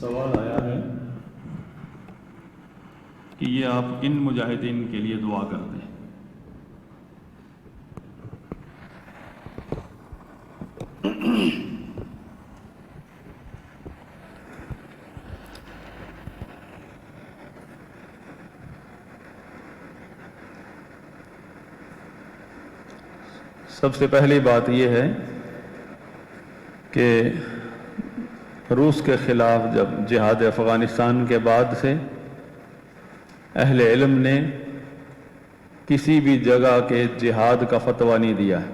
سوال آیا ہے کہ یہ آپ کن مجاہدین کے لیے دعا کرتے ہیں؟ سب سے پہلی بات یہ ہے کہ روس کے خلاف جب جہاد افغانستان کے بعد سے اہل علم نے کسی بھی جگہ کے جہاد کا فتویٰ نہیں دیا ہے۔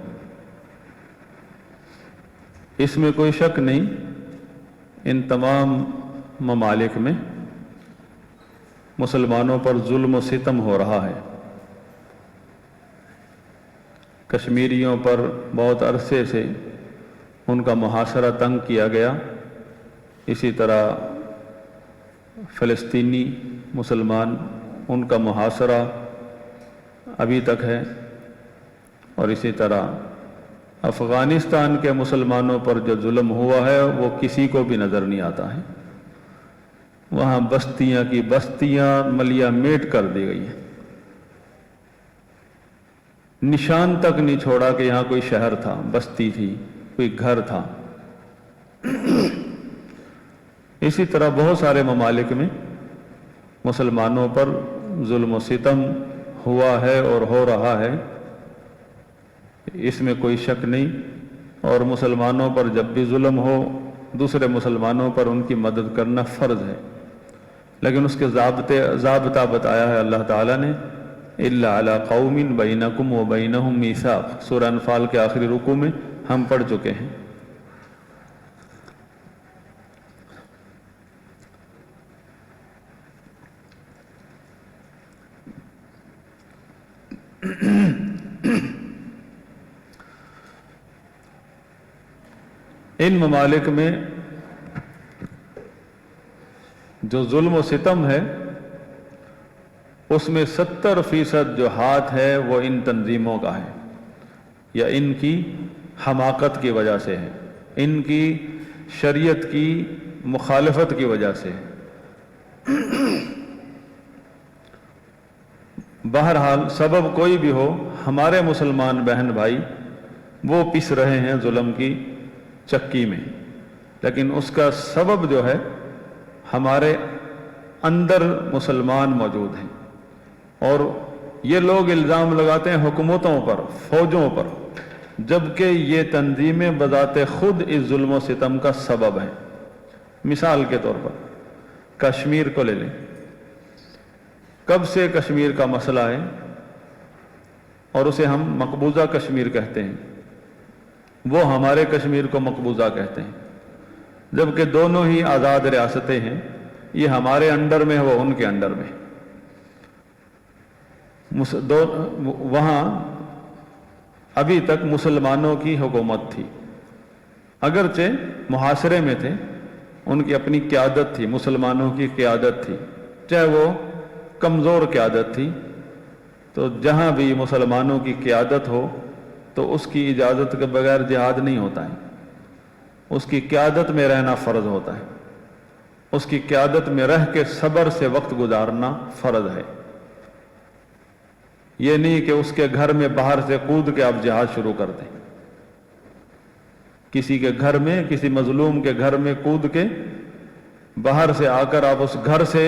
اس میں کوئی شک نہیں، ان تمام ممالک میں مسلمانوں پر ظلم و ستم ہو رہا ہے۔ کشمیریوں پر بہت عرصے سے ان کا محاصرہ تنگ کیا گیا، اسی طرح فلسطینی مسلمان ان کا محاصرہ ابھی تک ہے، اور اسی طرح افغانستان کے مسلمانوں پر جو ظلم ہوا ہے وہ کسی کو بھی نظر نہیں آتا ہے۔ وہاں بستیاں کی بستیاں ملیا میٹ کر دی گئی ہیں، نشان تک نہیں چھوڑا کہ یہاں کوئی شہر تھا، بستی تھی، کوئی گھر تھا۔ اسی طرح بہت سارے ممالک میں مسلمانوں پر ظلم و ستم ہوا ہے اور ہو رہا ہے، اس میں کوئی شک نہیں۔ اور مسلمانوں پر جب بھی ظلم ہو دوسرے مسلمانوں پر ان کی مدد کرنا فرض ہے، لیکن اس کے ضابطہ بتایا ہے اللہ تعالیٰ نے، الا علی قوم بینکم و بینہم میثاق، سورہ انفال کے آخری رکوع میں ہم پڑھ چکے ہیں۔ ان ممالک میں جو ظلم و ستم ہے اس میں 70% جو ہاتھ ہے وہ ان تنظیموں کا ہے، یا ان کی حماقت کی وجہ سے ہے، ان کی شریعت کی مخالفت کی وجہ سے ہے۔ بہرحال سبب کوئی بھی ہو، ہمارے مسلمان بہن بھائی وہ پس رہے ہیں ظلم کی چکی میں، لیکن اس کا سبب جو ہے ہمارے اندر مسلمان موجود ہیں، اور یہ لوگ الزام لگاتے ہیں حکومتوں پر، فوجوں پر، جبکہ یہ تنظیمیں بذات خود اس ظلم و ستم کا سبب ہیں۔ مثال کے طور پر کشمیر کو لے لیں، کب سے کشمیر کا مسئلہ ہے اور اسے ہم مقبوضہ کشمیر کہتے ہیں، وہ ہمارے کشمیر کو مقبوضہ کہتے ہیں، جبکہ دونوں ہی آزاد ریاستیں ہیں، یہ ہمارے انڈر میں ہے، وہ ان کے انڈر میں۔ وہاں ابھی تک مسلمانوں کی حکومت تھی، اگرچہ محاصرے میں تھے، ان کی اپنی قیادت تھی، مسلمانوں کی قیادت تھی، چاہے وہ کمزور قیادت تھی، تو جہاں بھی مسلمانوں کی قیادت ہو تو اس کی اجازت کے بغیر جہاد نہیں ہوتا ہے، اس کی قیادت میں رہنا فرض ہوتا ہے، اس کی قیادت میں رہ کے صبر سے وقت گزارنا فرض ہے۔ یہ نہیں کہ اس کے گھر میں باہر سے کود کے آپ جہاد شروع کر دیں، کسی کے گھر میں، کسی مظلوم کے گھر میں کود کے باہر سے آ کر آپ اس گھر سے،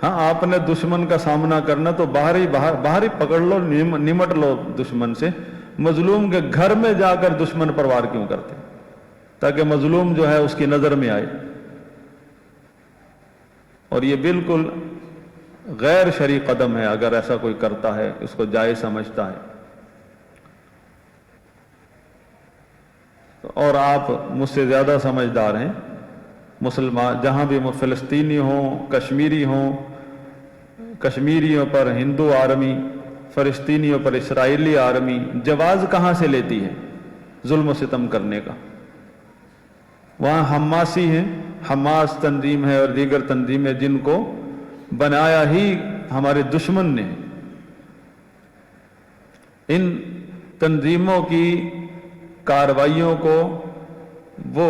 ہاں آپ نے دشمن کا سامنا کرنا تو باہر ہی پکڑ لو، نمٹ لو دشمن سے، مظلوم کے گھر میں جا کر دشمن پر وار کیوں کرتے؟ تاکہ مظلوم جو ہے اس کی نظر میں آئے، اور یہ بالکل غیر شرعی قدم ہے اگر ایسا کوئی کرتا ہے، اس کو جائز سمجھتا ہے۔ اور آپ مجھ سے زیادہ سمجھدار ہیں، مسلمان جہاں بھی فلسطینی ہوں، کشمیری ہوں، کشمیریوں پر ہندو آرمی، فلسطینیوں پر اسرائیلی آرمی جواز کہاں سے لیتی ہے ظلم و ستم کرنے کا؟ وہاں حماسی ہیں، حماس تنظیم ہے اور دیگر تنظیمیں جن کو بنایا ہی ہمارے دشمن نے۔ ان تنظیموں کی کارروائیوں کو وہ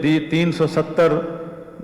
370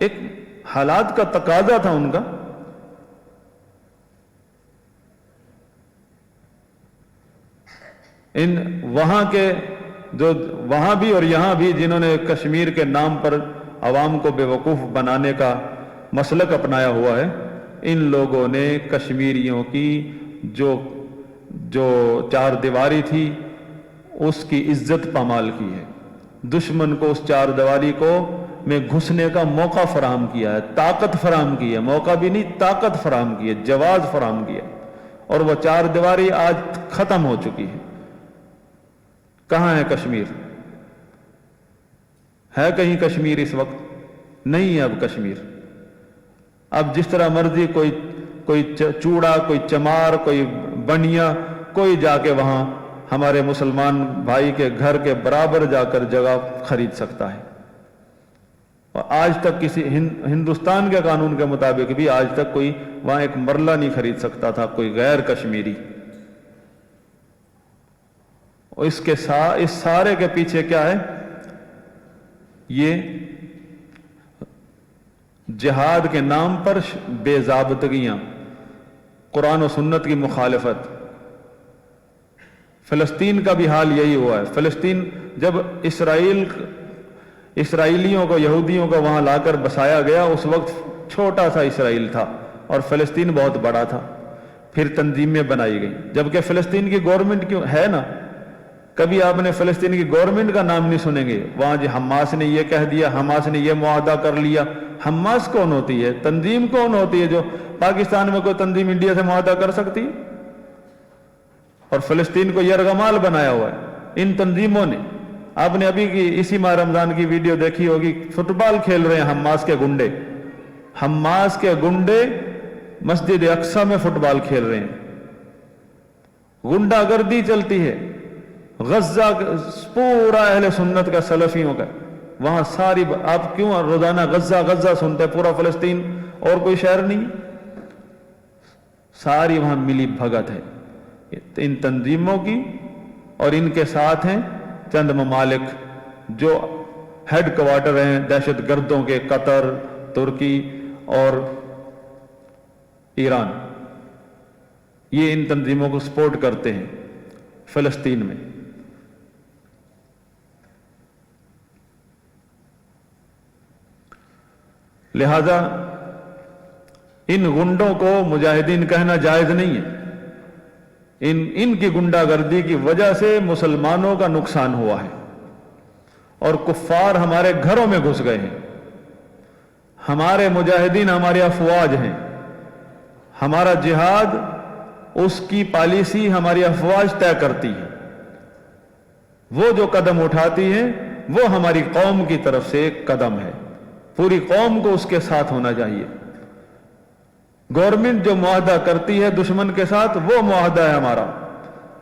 ایک حالات کا تقاضا تھا ان کا. ان وہاں کے جو وہاں بھی اور یہاں بھی جنہوں نے کشمیر کے نام پر عوام کو بے وقوف بنانے کا مسلک اپنایا ہوا ہے، ان لوگوں نے کشمیریوں کی جو چار دیواری تھی اس کی عزت پامال کی ہے. دشمن کو اس چار دیواری کو میں گھسنے کا موقع فراہم کیا ہے، طاقت فراہم کی ہے، موقع بھی نہیں طاقت فراہم کی ہے، جواز فراہم کیا، اور وہ چار دیواری آج ختم ہو چکی ہے. کہاں ہے کشمیر؟ ہے کہیں کشمیر اس وقت؟ نہیں ہے اب کشمیر. اب جس طرح مرضی کوئی چوڑا، کوئی چمار، کوئی بنیا، کوئی جا کے وہاں ہمارے مسلمان بھائی کے گھر کے برابر جا کر جگہ خرید سکتا ہے. اور آج تک کسی ہندوستان کے قانون کے مطابق بھی آج تک کوئی وہاں ایک مرلہ نہیں خرید سکتا تھا کوئی غیر کشمیری. اور اس سارے کے پیچھے کیا ہے؟ یہ جہاد کے نام پر بے ضابطگیاں، قرآن و سنت کی مخالفت. فلسطین کا بھی حال یہی ہوا ہے. فلسطین جب اسرائیلیوں کو، یہودیوں کو وہاں لا کر بسایا گیا، اس وقت چھوٹا سا اسرائیل تھا اور فلسطین بہت بڑا تھا. پھر تنظیمیں بنائی گئیں، جبکہ فلسطین کی گورنمنٹ کیوں ہے نا. کبھی آپ نے فلسطین کی گورنمنٹ کا نام نہیں سنیں گے. وہاں جی حماس نے یہ کہہ دیا، حماس نے یہ معاہدہ کر لیا. حماس کون ہوتی ہے؟ تنظیم کون ہوتی ہے جو پاکستان میں کوئی تنظیم انڈیا سے معاہدہ کر سکتی ہے؟ اور فلسطین کو یرغمال بنایا ہوا ہے ان تنظیموں نے. آپ نے ابھی کی اسی ماہ رمضان کی ویڈیو دیکھی ہوگی، فٹ بال کھیل رہے ہیں حماس کے گنڈے. حماس کے گنڈے مسجد اقصی میں فٹ بال کھیل رہے ہیں. غنڈہ گردی چلتی ہے. غزہ پورا اہل سنت کا، سلفیوں کا وہاں ساری. آپ کیوں روزانہ غزہ غزہ سنتے؟ پورا فلسطین اور کوئی شہر نہیں، ساری وہاں ملی بھگت ہے ان تنظیموں کی. اور ان کے ساتھ ہیں چند ممالک جو ہیڈ کوارٹر ہیں دہشت گردوں کے، قطر، ترکی اور ایران. یہ ان تنظیموں کو سپورٹ کرتے ہیں فلسطین میں. لہذا ان گنڈوں کو مجاہدین کہنا جائز نہیں ہے. ان کی گنڈا گردی کی وجہ سے مسلمانوں کا نقصان ہوا ہے اور کفار ہمارے گھروں میں گھس گئے ہیں. ہمارے مجاہدین ہماری افواج ہیں. ہمارا جہاد، اس کی پالیسی ہماری افواج طے کرتی ہے. وہ جو قدم اٹھاتی ہیں وہ ہماری قوم کی طرف سے ایک قدم ہے. پوری قوم کو اس کے ساتھ ہونا چاہیے. گورنمنٹ جو معاہدہ کرتی ہے دشمن کے ساتھ، وہ معاہدہ ہے ہمارا.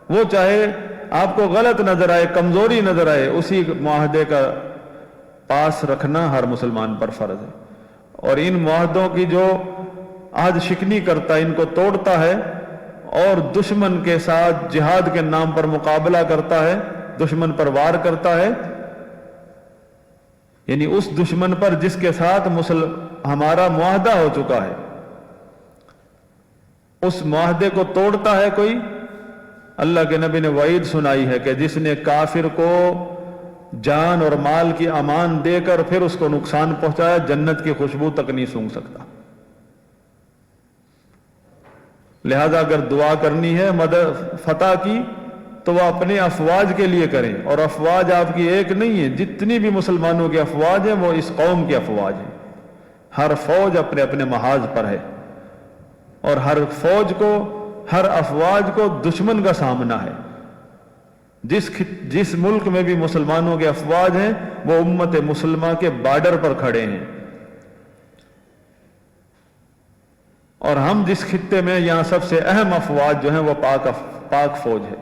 وہ چاہے آپ کو غلط نظر آئے، کمزوری نظر آئے، اسی معاہدے کا پاس رکھنا ہر مسلمان پر فرض ہے. اور ان معاہدوں کی جو عہد شکنی کرتا ہے، ان کو توڑتا ہے اور دشمن کے ساتھ جہاد کے نام پر مقابلہ کرتا ہے، دشمن پر وار کرتا ہے، یعنی اس دشمن پر جس کے ساتھ ہمارا معاہدہ ہو چکا ہے، اس معاہدے کو توڑتا ہے کوئی. اللہ کے نبی نے وعید سنائی ہے کہ جس نے کافر کو جان اور مال کی امان دے کر پھر اس کو نقصان پہنچایا، جنت کی خوشبو تک نہیں سونگھ سکتا. لہذا اگر دعا کرنی ہے مدد فتح کی تو وہ اپنے افواج کے لیے کریں. اور افواج آپ کی ایک نہیں ہے، جتنی بھی مسلمانوں کی افواج ہیں وہ اس قوم کی افواج ہیں. ہر فوج اپنے اپنے محاذ پر ہے اور ہر فوج کو، ہر افواج کو دشمن کا سامنا ہے. جس ملک میں بھی مسلمانوں کے افواج ہیں وہ امت مسلمہ کے بارڈر پر کھڑے ہیں. اور ہم جس خطے میں، یہاں سب سے اہم افواج جو ہیں وہ پاک فوج ہے.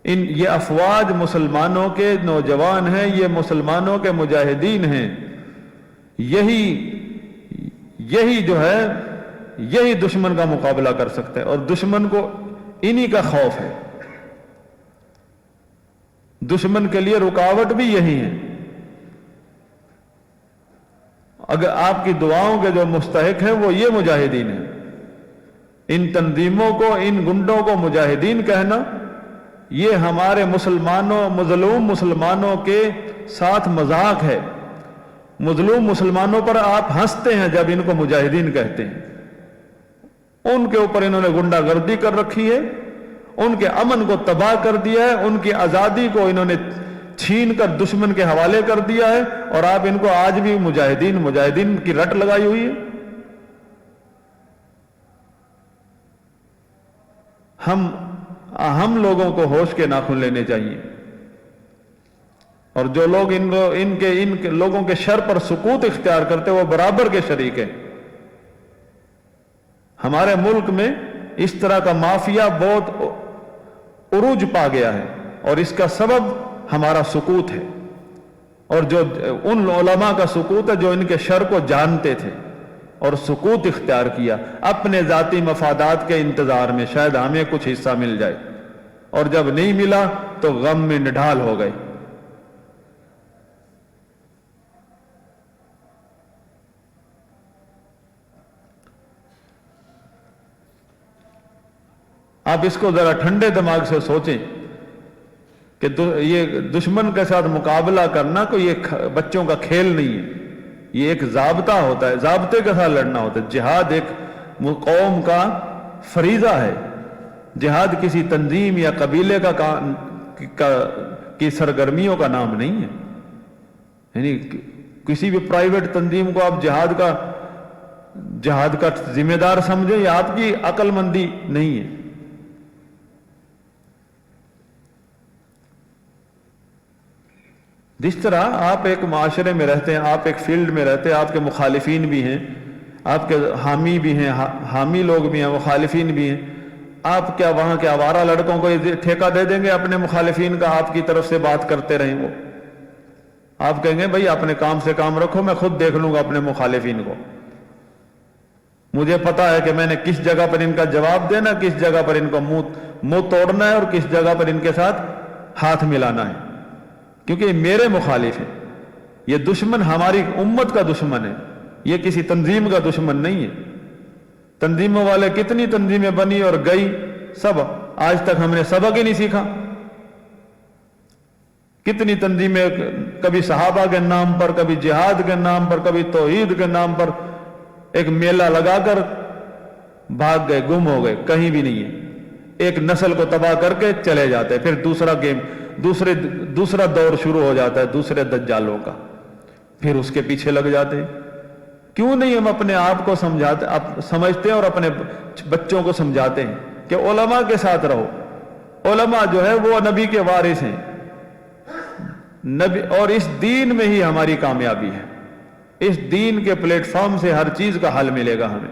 یہ افواج مسلمانوں کے نوجوان ہیں، یہ مسلمانوں کے مجاہدین ہیں. یہی جو ہے، یہی دشمن کا مقابلہ کر سکتے ہیں. اور دشمن کو انہی کا خوف ہے. دشمن کے لیے رکاوٹ بھی یہی ہے. اگر آپ کی دعاؤں کے جو مستحق ہیں وہ یہ مجاہدین ہیں. ان تنظیموں کو، ان گنڈوں کو مجاہدین کہنا، یہ ہمارے مسلمانوں، مظلوم مسلمانوں کے ساتھ مذاق ہے. مظلوم مسلمانوں پر آپ ہنستے ہیں جب ان کو مجاہدین کہتے ہیں. ان کے اوپر انہوں نے گنڈا گردی کر رکھی ہے، ان کے امن کو تباہ کر دیا ہے، ان کی آزادی کو انہوں نے چھین کر دشمن کے حوالے کر دیا ہے، اور آپ ان کو آج بھی مجاہدین مجاہدین کی رٹ لگائی ہوئی ہے. ہم لوگوں کو ہوش کے ناخن لینے چاہیے، اور جو لوگ ان کے لوگوں کے شر پر سکوت اختیار کرتے وہ برابر کے شریک ہیں. ہمارے ملک میں اس طرح کا مافیا بہت عروج پا گیا ہے، اور اس کا سبب ہمارا سکوت ہے، اور جو ان علماء کا سکوت ہے جو ان کے شر کو جانتے تھے اور سکوت اختیار کیا اپنے ذاتی مفادات کے انتظار میں، شاید ہمیں کچھ حصہ مل جائے، اور جب نہیں ملا تو غم میں نڈھال ہو گئے. آپ اس کو ذرا ٹھنڈے دماغ سے سوچیں کہ یہ دشمن کے ساتھ مقابلہ کرنا کوئی ایک بچوں کا کھیل نہیں ہے، یہ ایک ضابطہ ہوتا ہے، ضابطے کے ساتھ لڑنا ہوتا ہے. جہاد ایک قوم کا فریضہ ہے، جہاد کسی تنظیم یا قبیلے کی سرگرمیوں کا نام نہیں ہے. یعنی کسی بھی پرائیویٹ تنظیم کو آپ جہاد کا ذمہ دار سمجھیں، یہ آپ کی عقل مندی نہیں ہے. جس طرح آپ ایک معاشرے میں رہتے ہیں، آپ ایک فیلڈ میں رہتے ہیں، آپ کے مخالفین بھی ہیں، آپ کے حامی بھی ہیں، حامی لوگ بھی ہیں، مخالفین بھی ہیں. آپ کیا وہاں کے آوارہ لڑکوں کو ٹھیکہ دے دیں گے اپنے مخالفین کا؟ آپ کی طرف سے بات کرتے رہیں وہ، آپ کہیں گے بھائی اپنے کام سے کام رکھو، میں خود دیکھ لوں گا اپنے مخالفین کو، مجھے پتا ہے کہ میں نے کس جگہ پر ان کا جواب دینا، کس جگہ پر ان کو منہ توڑنا ہے، اور کس جگہ پر ان کے ساتھ ہاتھ ملانا ہے، کیونکہ یہ میرے مخالف ہیں. یہ دشمن ہماری امت کا دشمن ہے، یہ کسی تنظیم کا دشمن نہیں ہے. تنظیموں والے کتنی تنظیمیں بنی اور گئی، سب آج تک ہم نے سبق ہی نہیں سیکھا. کتنی تنظیمیں کبھی صحابہ کے نام پر، کبھی جہاد کے نام پر، کبھی توحید کے نام پر ایک میلہ لگا کر بھاگ گئے، گم ہو گئے، کہیں بھی نہیں ہے. ایک نسل کو تباہ کر کے چلے جاتے، پھر دوسرا دور شروع ہو جاتا ہے دوسرے دجالوں کا، پھر اس کے پیچھے لگ جاتے ہیں. کیوں نہیں ہم اپنے آپ کو سمجھتے ہیں اور اپنے بچوں کو سمجھاتے ہیں کہ علماء کے ساتھ رہو. علماء جو ہے وہ نبی کے وارث ہیں، نبی، اور اس دین میں ہی ہماری کامیابی ہے. اس دین کے پلیٹ فارم سے ہر چیز کا حل ملے گا ہمیں.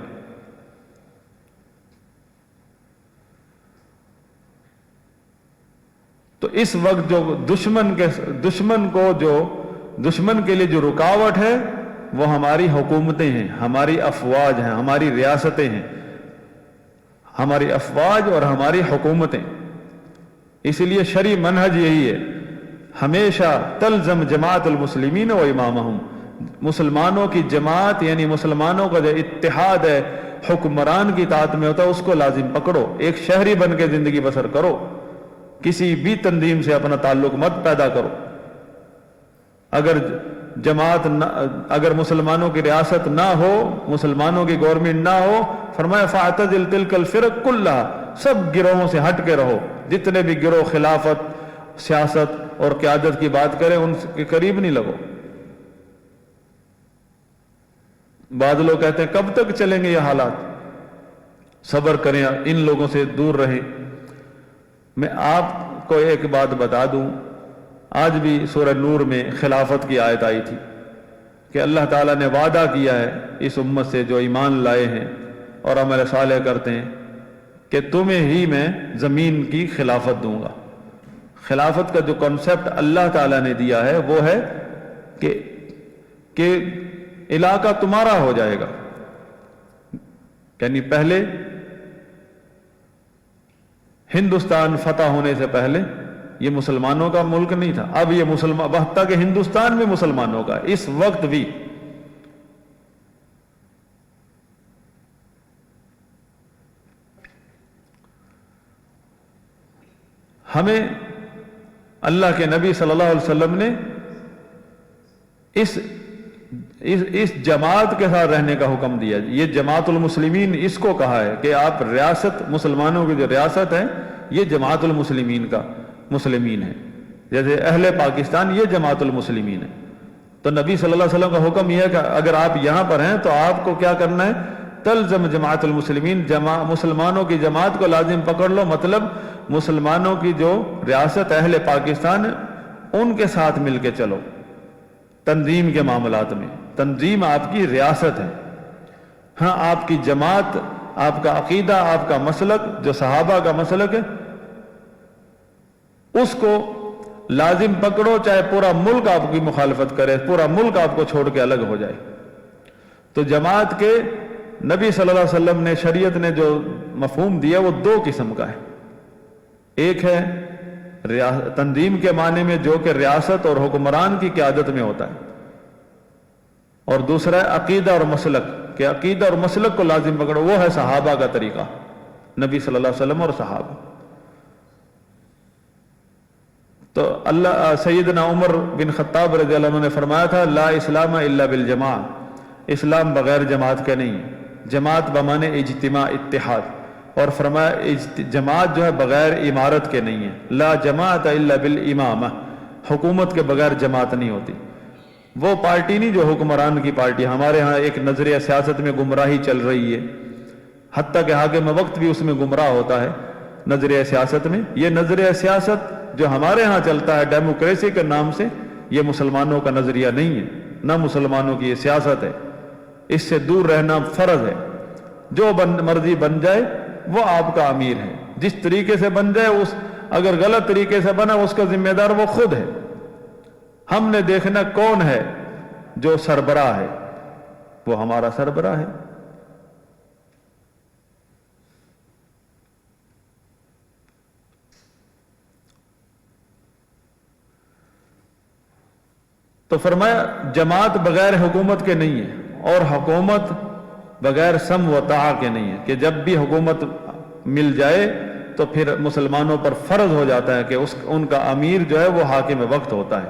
تو اس وقت جو دشمن کے لیے جو رکاوٹ ہے وہ ہماری حکومتیں ہیں، ہماری افواج ہیں، ہماری ریاستیں ہیں، ہماری افواج اور ہماری حکومتیں. اس لیے شرعی منہج یہی ہے، ہمیشہ تلزم جماعت المسلمین و امامہم، مسلمانوں کی جماعت یعنی مسلمانوں کا جو اتحاد ہے حکمران کی اطاعت میں ہوتا ہے، اس کو لازم پکڑو. ایک شہری بن کے زندگی بسر کرو، کسی بھی تنظیم سے اپنا تعلق مت پیدا کرو. اگر مسلمانوں کی ریاست نہ ہو، مسلمانوں کی گورنمنٹ نہ ہو، فرمایا فاعتزل تلک الفرق کلها، سب گروہوں سے ہٹ کے رہو. جتنے بھی گروہ خلافت، سیاست اور قیادت کی بات کریں ان کے قریب نہیں لگو. بعض لوگ کہتے ہیں کب تک چلیں گے یہ حالات، صبر کریں، ان لوگوں سے دور رہیں. میں آپ کو ایک بات بتا دوں، آج بھی سورہ نور میں خلافت کی آیت آئی تھی کہ اللہ تعالیٰ نے وعدہ کیا ہے اس امت سے جو ایمان لائے ہیں اور عمل صالح کرتے ہیں کہ تمہیں ہی میں زمین کی خلافت دوں گا. خلافت کا جو کنسپٹ اللہ تعالیٰ نے دیا ہے وہ ہے کہ علاقہ تمہارا ہو جائے گا. یعنی پہلے ہندوستان فتح ہونے سے پہلے یہ مسلمانوں کا ملک نہیں تھا، اب یہ حتیٰ کہ ہندوستان میں مسلمانوں کا. اس وقت بھی ہمیں اللہ کے نبی صلی اللہ علیہ وسلم نے اس جماعت کے ساتھ رہنے کا حکم دیا. یہ جماعت المسلمین اس کو کہا ہے کہ آپ ریاست، مسلمانوں کی جو ریاست ہے یہ جماعت المسلمین کا مسلمین ہے. جیسے اہل پاکستان یہ جماعت المسلمین ہے. تو نبی صلی اللہ علیہ وسلم کا حکم یہ ہے کہ اگر آپ یہاں پر ہیں تو آپ کو کیا کرنا ہے؟ تلزم جماعت المسلمین، مسلمانوں کی جماعت کو لازم پکڑ لو. مطلب مسلمانوں کی جو ریاست اہل پاکستان ہے ان کے ساتھ مل کے چلو. تنظیم کے معاملات میں تنظیم آپ کی ریاست ہے. ہاں آپ کی جماعت، آپ کا عقیدہ، آپ کا مسلک جو صحابہ کا مسلک ہے اس کو لازم پکڑو، چاہے پورا ملک آپ کی مخالفت کرے، پورا ملک آپ کو چھوڑ کے الگ ہو جائے. تو جماعت کے نبی صلی اللہ علیہ وسلم نے، شریعت نے جو مفہوم دیا وہ دو قسم کا ہے. ایک ہے تنظیم کے معنی میں جو کہ ریاست اور حکمران کی قیادت میں ہوتا ہے، اور دوسرا ہے عقیدہ اور مسلک، کہ عقیدہ اور مسلک کو لازم پکڑو. وہ ہے صحابہ کا طریقہ، نبی صلی اللہ علیہ وسلم اور صحابہ. تو سیدنا عمر بن خطاب رضی اللہ عنہ نے فرمایا تھا لا اسلام الا بالجماع، اسلام بغیر جماعت کے نہیں ہے. جماعت بمانے اجتماع، اتحاد. اور فرمایا جماعت جو ہے بغیر امارت کے نہیں ہے. لا جماعت الا بالامامہ، حکومت کے بغیر جماعت نہیں ہوتی. وہ پارٹی نہیں جو حکمران کی پارٹی. ہمارے ہاں ایک نظریہ سیاست میں گمراہی چل رہی ہے، حتیٰ کہ حاکم وقت بھی اس میں گمراہ ہوتا ہے نظریہ سیاست میں. یہ نظریہ سیاست جو ہمارے ہاں چلتا ہے ڈیموکریسی کے نام سے، یہ مسلمانوں کا نظریہ نہیں ہے، نہ مسلمانوں کی یہ سیاست ہے. اس سے دور رہنا فرض ہے. جو مرضی بن جائے وہ آپ کا امیر ہے. جس طریقے سے بن جائے، اگر غلط طریقے سے بنا اس کا ذمہ دار وہ خود ہے. ہم نے دیکھنا کون ہے جو سربراہ ہے، وہ ہمارا سربراہ ہے. تو فرمایا جماعت بغیر حکومت کے نہیں ہے، اور حکومت بغیر سم و طاع کے نہیں ہے. کہ جب بھی حکومت مل جائے تو پھر مسلمانوں پر فرض ہو جاتا ہے کہ ان کا امیر جو ہے وہ حاکم وقت ہوتا ہے.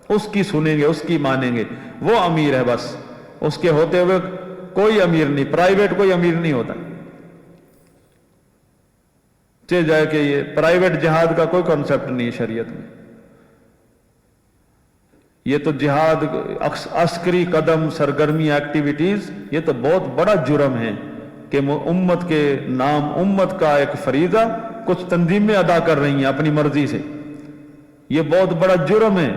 اس کی سنیں گے، اس کی مانیں گے. وہ امیر ہے بس، اس کے ہوتے ہوئے کوئی امیر نہیں. پرائیویٹ کوئی امیر نہیں ہوتا. چلے جائے کہ یہ پرائیویٹ جہاد کا کوئی کنسپٹ نہیں ہے شریعت میں. یہ تو جہاد، عسکری قدم، سرگرمی، ایکٹیویٹیز، یہ تو بہت بڑا جرم ہے کہ امت کے نام، امت کا ایک فریضہ کچھ تنظیمیں ادا کر رہی ہیں اپنی مرضی سے. یہ بہت بڑا جرم ہے.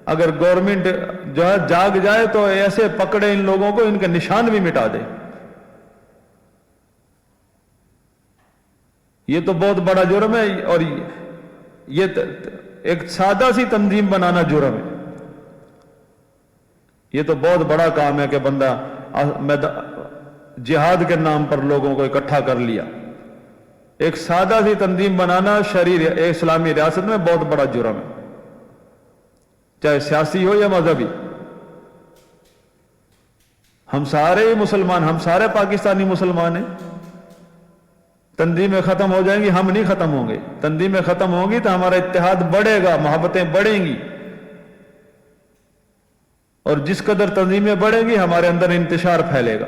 اگر گورنمنٹ جو ہے جاگ جائے تو ایسے پکڑے ان لوگوں کو، ان کے نشان بھی مٹا دے. یہ تو بہت بڑا جرم ہے. اور یہ ایک سادہ سی تنظیم بنانا جرم ہے. یہ تو بہت بڑا کام ہے کہ بندہ جہاد کے نام پر لوگوں کو اکٹھا کر لیا. ایک سادہ سی تنظیم بنانا اسلامی ریاست میں بہت بڑا جرم ہے، چاہے سیاسی ہو یا مذہبی. ہم سارے مسلمان، ہم سارے پاکستانی مسلمان ہیں. تنظیمیں ختم ہو جائیں گی، ہم نہیں ختم ہوں گے. تنظیمیں ختم ہوں گی تو ہمارا اتحاد بڑھے گا، محبتیں بڑھیں گی. اور جس قدر تنظیمیں بڑھیں گی ہمارے اندر انتشار پھیلے گا.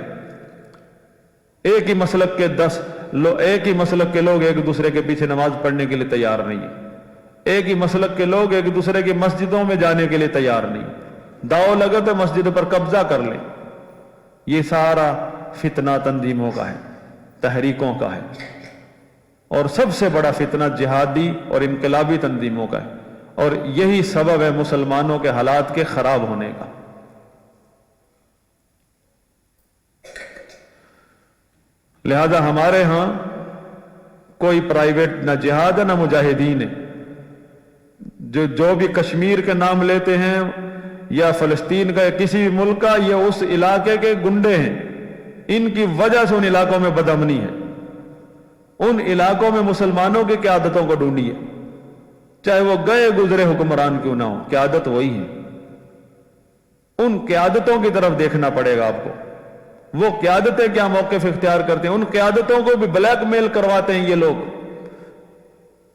ایک ہی مسلک کے لوگ ایک دوسرے کے پیچھے نماز پڑھنے کے لیے تیار نہیں ہیں. ایک ہی مسلک کے لوگ ایک دوسرے کی مسجدوں میں جانے کے لیے تیار نہیں. داؤ لگا تو مسجد پر قبضہ کر لیں. یہ سارا فتنہ تنظیموں کا ہے، تحریکوں کا ہے. اور سب سے بڑا فتنہ جہادی اور انقلابی تنظیموں کا ہے. اور یہی سبب ہے مسلمانوں کے حالات کے خراب ہونے کا. لہذا ہمارے ہاں کوئی پرائیویٹ نہ جہاد ہے نہ مجاہدین ہے. جو بھی کشمیر کے نام لیتے ہیں یا فلسطین کا یا کسی بھی ملک کا، یہ اس علاقے کے گنڈے ہیں. ان کی وجہ سے ان علاقوں میں بدامنی ہے. ان علاقوں میں مسلمانوں کی قیادتوں کو ڈھونڈیے، چاہے وہ گئے گزرے حکمران کیوں نہ ہو، قیادت وہی ہے. ان قیادتوں کی طرف دیکھنا پڑے گا آپ کو. وہ قیادتیں کیا موقف اختیار کرتے ہیں. ان قیادتوں کو بھی بلیک میل کرواتے ہیں یہ لوگ.